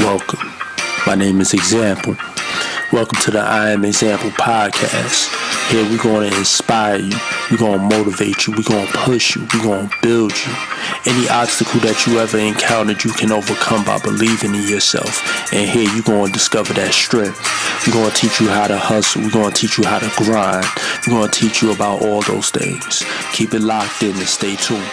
welcome. My name is Example. Welcome to the I Am Example podcast. Here we're going to inspire you. We're going to motivate you. We're going to push you. We're going to build you. Any obstacle that you ever encountered, you can overcome by believing in yourself. And here you're going to discover that strength. We're going to teach you how to hustle. We're going to teach you how to grind. We're going to teach you about all those things. Keep it locked in and stay tuned.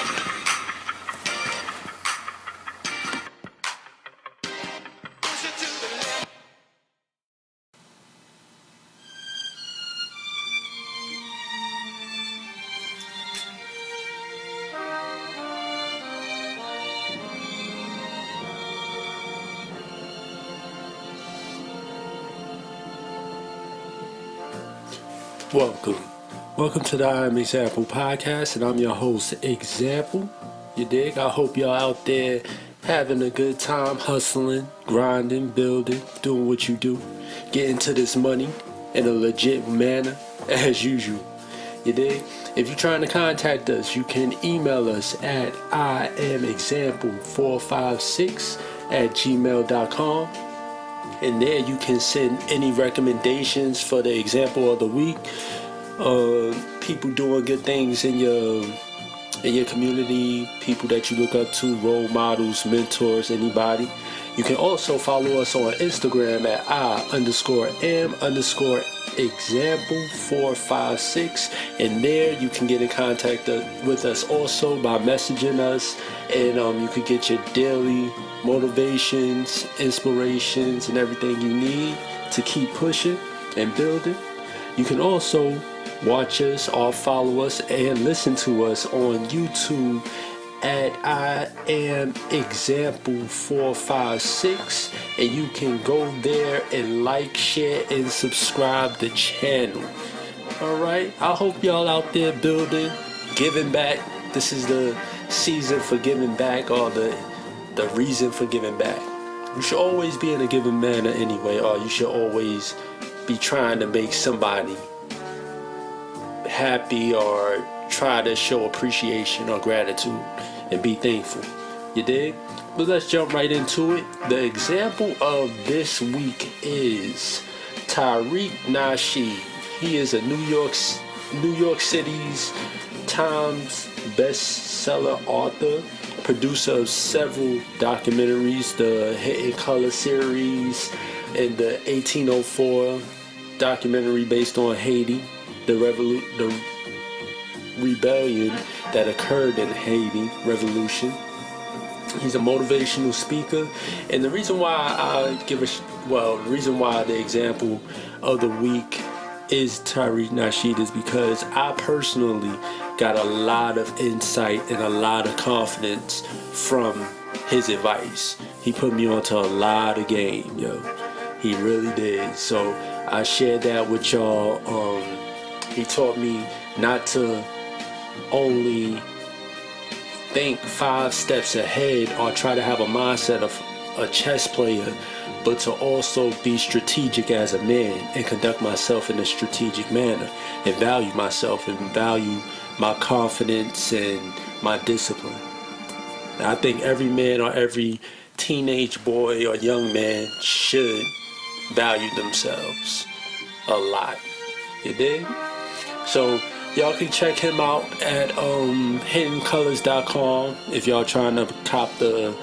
Welcome to the I Am Example podcast, and I'm your host, Example. You dig? I hope y'all out there having a good time, hustling, grinding, building, doing what you do, getting to this money in a legit manner, as usual. You dig? If you're trying to contact us, you can email us at iamexample456@gmail.com. And there you can send any recommendations for the example of the week. People doing good things in your community, people that you look up to, role models, mentors, anybody. You can also follow us on Instagram at I_am_example456, and there you can get in contact with us also by messaging us, and you can get your daily motivations, inspirations, and everything you need to keep pushing and building. You can also watch us or follow us and listen to us on YouTube at I Am Example 456, and you can go there and like, share, and subscribe the channel. Alright, I hope y'all out there building, giving back. This is the season for giving back, or the reason for giving back. You should always be in a giving manner anyway, or you should always be trying to make somebody happy or try to show appreciation or gratitude and be thankful. You dig? But let's jump right into it. The example of this week is Tariq Nasheed. He is a New York City's Times bestseller author, producer of several documentaries, the Hidden Color series and the 1804 documentary based on Haiti, the rebellion that occurred in Haiti revolution. He's a motivational speaker, and the reason why the example of the week is Tariq Nasheed is because I personally got a lot of insight and a lot of confidence from his advice. He put me onto a lot of game, yo. He really did. So I shared that with y'all. He taught me not to only think 5 steps ahead or try to have a mindset of a chess player, but to also be strategic as a man and conduct myself in a strategic manner and value myself and value my confidence and my discipline. I think every man or every teenage boy or young man should value themselves a lot. You dig? So y'all can check him out at hiddencolors.com if y'all trying to cop the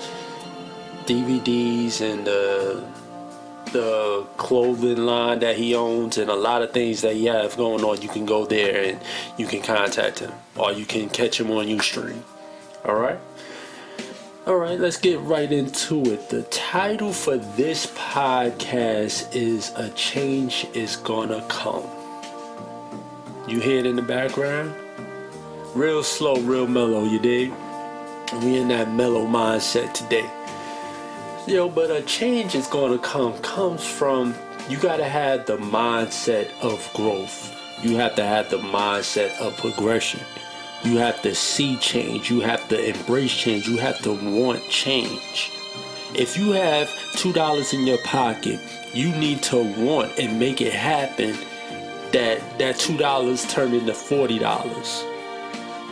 DVDs and the clothing line that he owns and a lot of things that he have going on. You can go there and you can contact him, or you can catch him on Ustream. Alright, let's get right into it. The title for this podcast is A Change Is Gonna Come. You hear it in the background? Real slow, real mellow, you dig? We in that mellow mindset today. But a change is gonna comes from, you gotta have the mindset of growth. You have to have the mindset of progression. You have to see change. You have to embrace change. You have to want change. If you have $2 in your pocket, you need to want and make it happen that $2 turn into $40.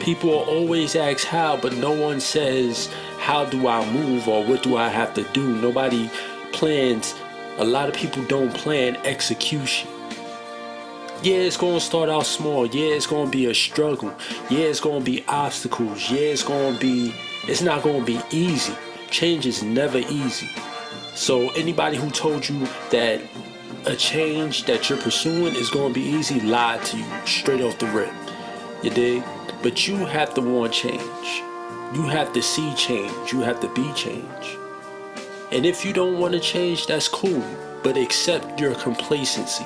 People always ask how, but no one says, how do I move or what do I have to do? Nobody plans, a lot of people don't plan execution. Yeah, it's going to start out small. Yeah, it's going to be a struggle. Yeah, it's going to be obstacles. Yeah, it's not going to be easy. Change is never easy. So anybody who told you that a change that you're pursuing is going to be easy lied to you straight off the rip. You dig? But you have to want change. You have to see change. You have to be change. And if you don't want to change, that's cool. But accept your complacency.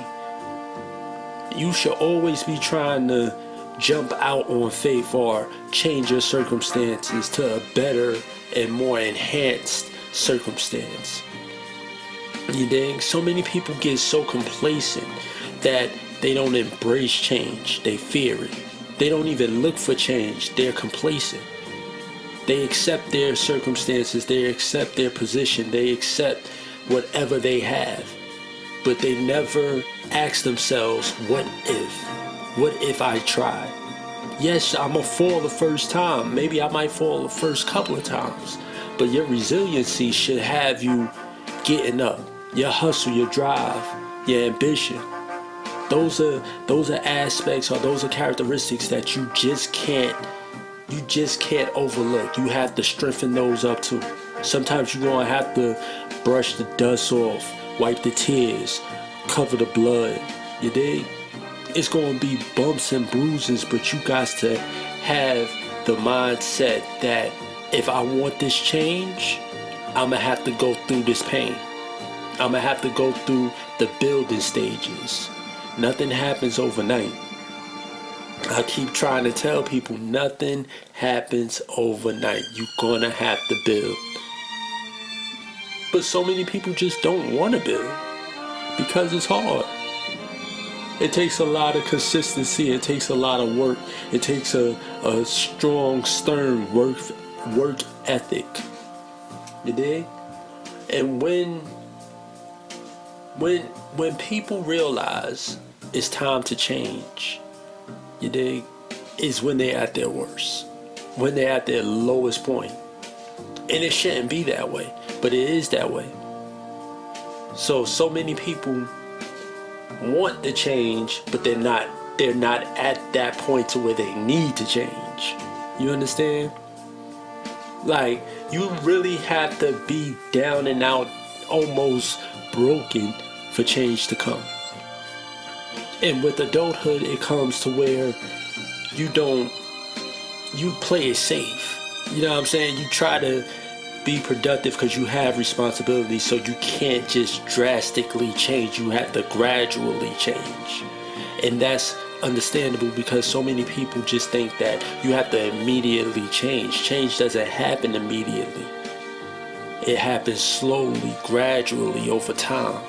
You should always be trying to jump out on faith or change your circumstances to a better and more enhanced circumstance. You dig? So many people get so complacent that they don't embrace change. They fear it. They don't even look for change. They're complacent. They accept their circumstances. They accept their position. They accept whatever they have. But they never ask themselves, what if? What if I tried? Yes, I'm going to fall the first time. Maybe I might fall the first couple of times. But your resiliency should have you getting up. Your hustle, your drive, your ambition. Those are aspects, or those are characteristics that you just can't overlook. You have to strengthen those up too. Sometimes you're going to have to brush the dust off, wipe the tears, cover the blood. You dig? It's going to be bumps and bruises, but you got to have the mindset that if I want this change, I'm going to have to go through this pain. I'm going to have to go through the building stages. Nothing happens overnight. I keep trying to tell people nothing happens overnight. You're going to have to build. But so many people just don't want to build because it's hard. It takes a lot of consistency. It takes a lot of work. It takes a strong, stern work ethic. You dig? And when people realize it's time to change, you dig, is when they're at their worst, when they're at their lowest point. And it shouldn't be that way, but it is that way. So many people want to change, but they're not at that point to where they need to change. You understand? Like, you really have to be down and out, almost broken, for change to come. And with adulthood, it comes to where you play it safe. You know what I'm saying? You try to be productive because you have responsibilities, so you can't just drastically change. You have to gradually change. And that's understandable because so many people just think that you have to immediately change. Change doesn't happen immediately. It happens slowly, gradually, over time.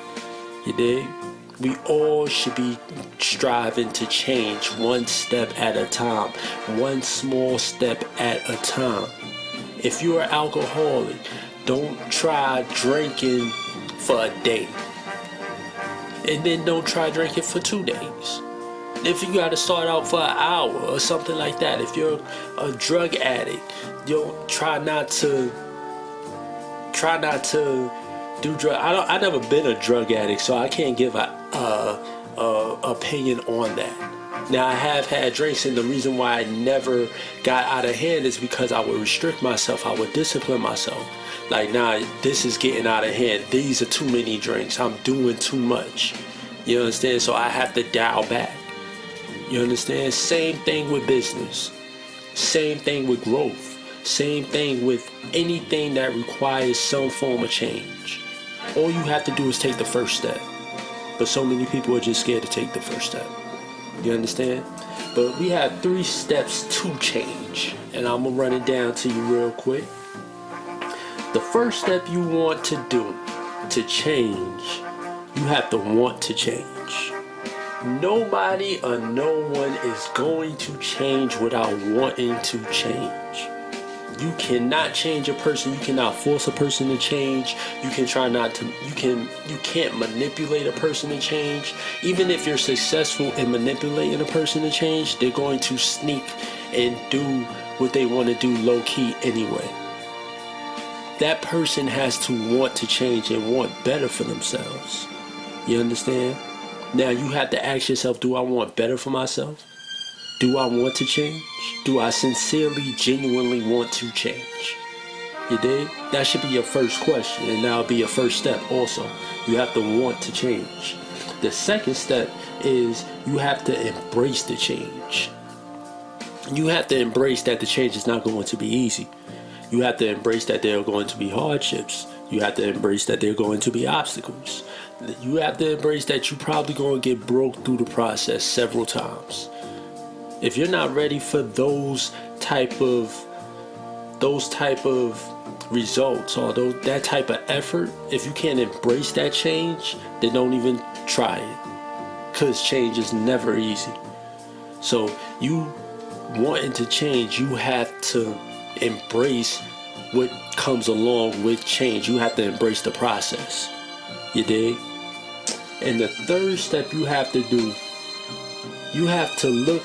You dig? We all should be striving to change one step at a time, one small step at a time. If you're an alcoholic, don't try drinking for a day. And then don't try drinking for 2 days. If you got to start out for an hour or something like that. If you're a drug addict, you'll try not to do drug. I never been a drug addict, so I can't give a opinion on that. Now, I have had drinks, and the reason why I never got out of hand is because I would restrict myself. I would discipline myself. Like, nah, this is getting out of hand. These are too many drinks. I'm doing too much. You understand? So I have to dial back. You understand? Same thing with business. Same thing with growth. Same thing with anything that requires some form of change. All you have to do is take the first step. But so many people are just scared to take the first step. You understand? But we have 3 steps to change. And I'm going to run it down to you real quick. The first step you want to do to change, you have to want to change. Nobody or no one is going to change without wanting to change. You cannot change a person. You cannot force a person to change. You can't manipulate a person to change. Even if you're successful in manipulating a person to change, they're going to sneak and do what they want to do low key anyway. that person has to want to change and want better for themselves. You understand? Now you have to ask yourself, do I want better for myself? Do I want to change? Do I sincerely, genuinely want to change? You dig? That should be your first question, and that'll be your first step also. You have to want to change. The second step is you have to embrace the change. You have to embrace that the change is not going to be easy. You have to embrace that there are going to be hardships. You have to embrace that there are going to be obstacles. You have to embrace that you're probably going to get broke through the process several times. If you're not ready for those type of results or that type of effort, if you can't embrace that change, then don't even try it, because change is never easy. So you wanting to change, you have to embrace what comes along with change. You have to embrace the process. You dig? And the third step you have to do, you have to look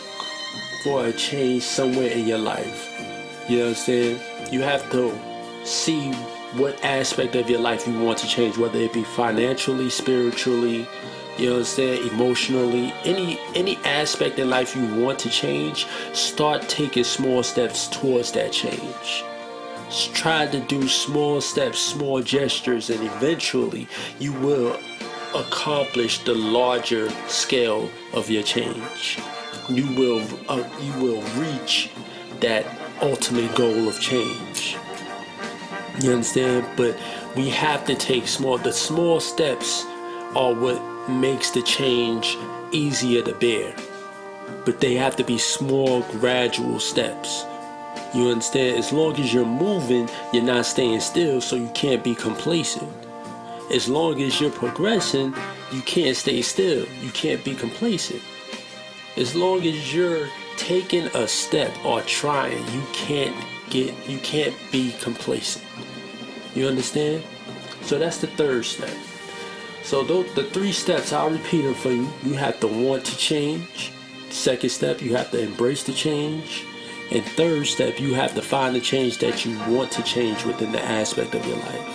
for a change somewhere in your life. You understand? You have to see what aspect of your life you want to change, whether it be financially, spiritually, you understand, emotionally, any aspect in life you want to change. Start taking small steps towards that change. Try to do small steps, small gestures, and eventually you will accomplish the larger scale of your change. You will reach that ultimate goal of change. You understand? But we have to take the small steps are what makes the change easier to bear. But they have to be small, gradual steps. You understand? As long as you're moving, you're not staying still, so you can't be complacent. As long as you're progressing, you can't stay still. You can't be complacent. As long as you're taking a step or trying, you can't be complacent. You understand? So that's the third step. So the three steps, I'll repeat them for you. You have to want to change. Second step, you have to embrace the change. And third step, you have to find the change that you want to change within the aspect of your life.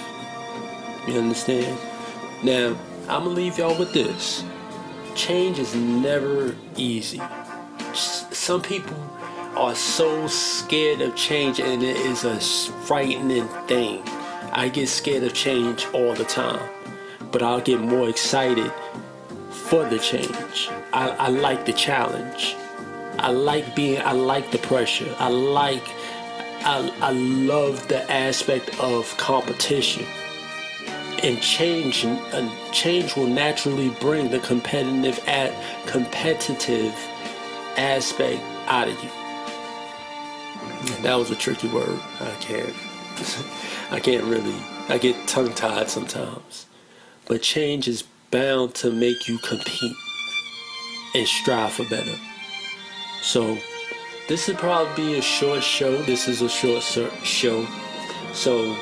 You understand? Now, I'm going to leave y'all with this. Change is never easy. Some people are so scared of change, and it is a frightening thing. I get scared of change all the time, but I'll get more excited for the change. I like the challenge. I like the pressure. I love the aspect of competition. And change will naturally bring the competitive aspect out of you. That was a tricky word. I get tongue-tied sometimes. But change is bound to make you compete and strive for better. So this would probably be a short show. This is a short show. So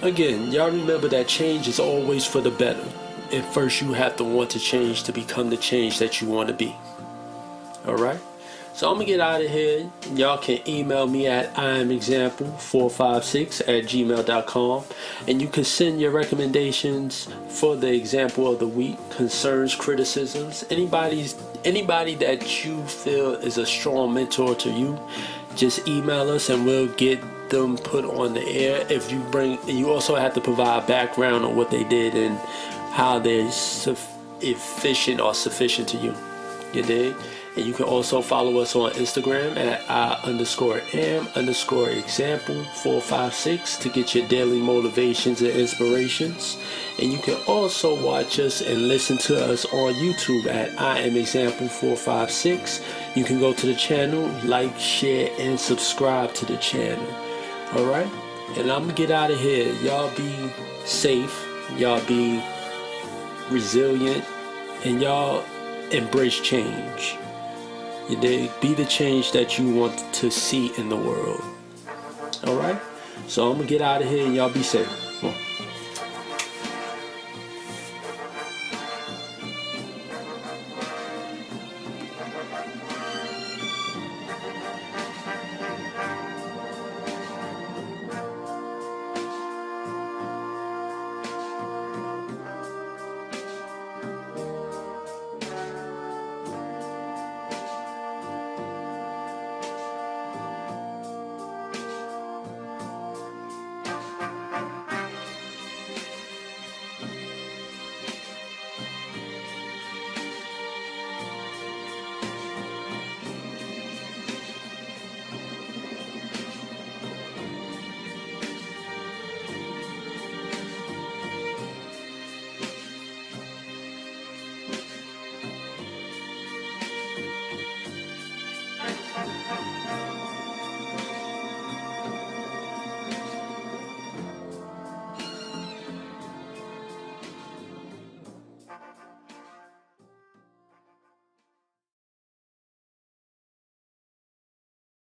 again, y'all remember that change is always for the better. And first you have to want to change to become the change that you want to be. Alright? So I'm going to get out of here. Y'all can email me at imexample456@gmail.com. And you can send your recommendations for the example of the week, concerns, criticisms. Anybody that you feel is a strong mentor to you, just email us and we'll get them put on the air. You also have to provide background on what they did and how they're efficient or sufficient to you. You dig? And you can also follow us on Instagram at I_am_example456 to get your daily motivations and inspirations. And you can also watch us and listen to us on YouTube at IamExample456. You can go to the channel, like, share, and subscribe to the channel. Alright? And I'm going to get out of here. Y'all be safe. Y'all be resilient. And y'all embrace change. You dig? Be the change that you want to see in the world. Alright? So I'm going to get out of here and y'all be safe.